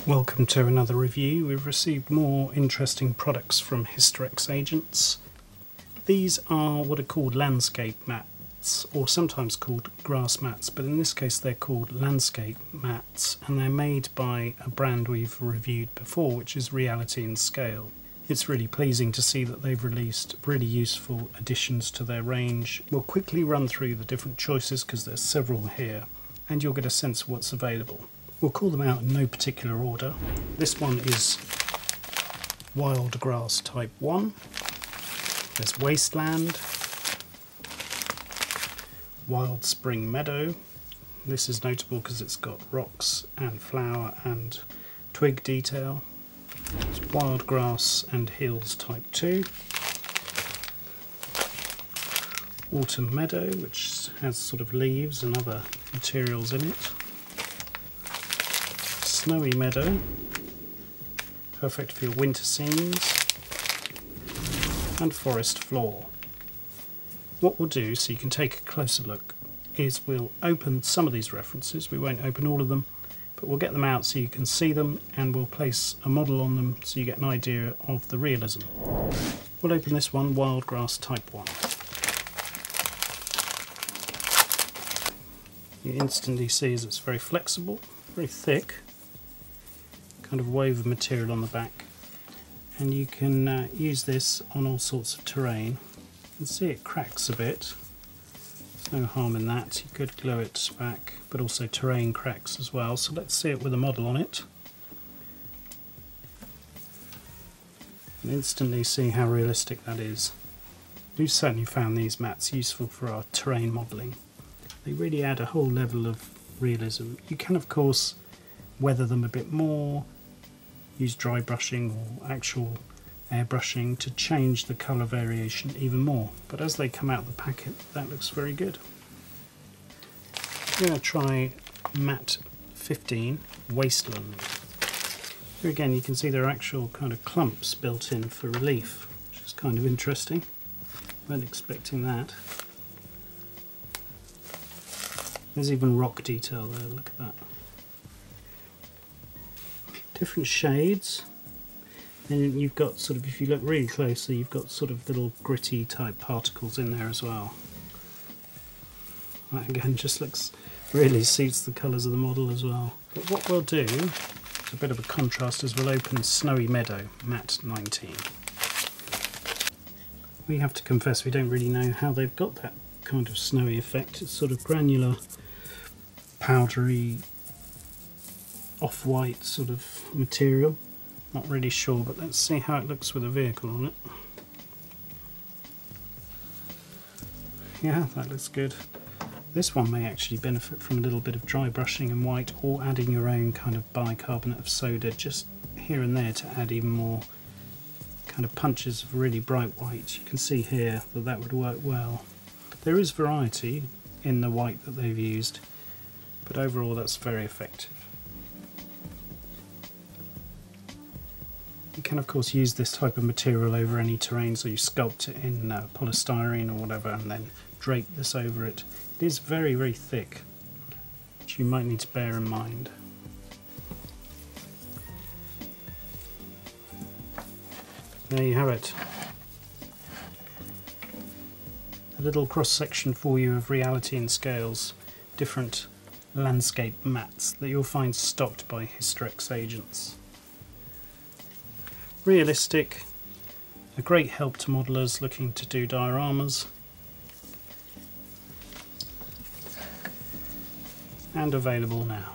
Welcome to another review. We've received more interesting products from Hysterex agents. These are what are called landscape mats, or sometimes called grass mats, but in this case they're called landscape mats, and they're made by a brand we've reviewed before, which is Reality and Scale. It's really pleasing to see that they've released really useful additions to their range. We'll quickly run through the different choices because there's several here, and you'll get a sense of what's available. We'll call them out in no particular order. This one is Wild Grass Type 1. There's Wasteland. Wild Spring Meadow. This is notable because it's got rocks and flower and twig detail. It's Wild Grass and Hills Type 2. Autumn Meadow, which has sort of leaves and other materials in it. Snowy Meadow, perfect for your winter scenes, and Forest Floor. What we'll do, so you can take a closer look, is we'll open some of these references. We won't open all of them, but we'll get them out so you can see them, and we'll place a model on them so you get an idea of the realism. We'll open this one, Wild Grass Type 1. You instantly see as it's very flexible, very thick, kind of woven material on the back, and you can use this on all sorts of terrain. You can see it cracks a bit. There's no harm in that. You could glue it back, but also terrain cracks as well. So let's see it with a model on it, and instantly see how realistic that is. We've certainly found these mats useful for our terrain modelling. They really add a whole level of realism. You can of course weather them a bit more, use dry brushing or actual airbrushing to change the colour variation even more, but as they come out of the packet that looks very good. I'm going to try mat 15, Wasteland. Here again you can see there are actual kind of clumps built in for relief, which is kind of interesting. Weren't expecting that. There's even rock detail there, look at that. Different shades, and you've got sort of, if you look really closely, you've got sort of little gritty type particles in there as well. That again just looks, really suits the colours of the model as well. But what we'll do, it's a bit of a contrast, is we'll open Snowy Meadow, mat 19. We have to confess we don't really know how they've got that kind of snowy effect. It's sort of granular, powdery, off-white sort of material. Not really sure, but let's see how it looks with a vehicle on it. Yeah, that looks good. This one may actually benefit from a little bit of dry brushing in white, or adding your own kind of bicarbonate of soda just here and there to add even more kind of punches of really bright white. You can see here that that would work well. There is variety in the white that they've used, but overall that's very effective. You can of course use this type of material over any terrain, so you sculpt it in polystyrene or whatever and then drape this over it. It is very, very thick, which you might need to bear in mind. There you have it. A little cross section for you of Reality and Scale's different landscape mats that you'll find stocked by Hysterex agents. Realistic, a great help to modellers looking to do dioramas, and available now.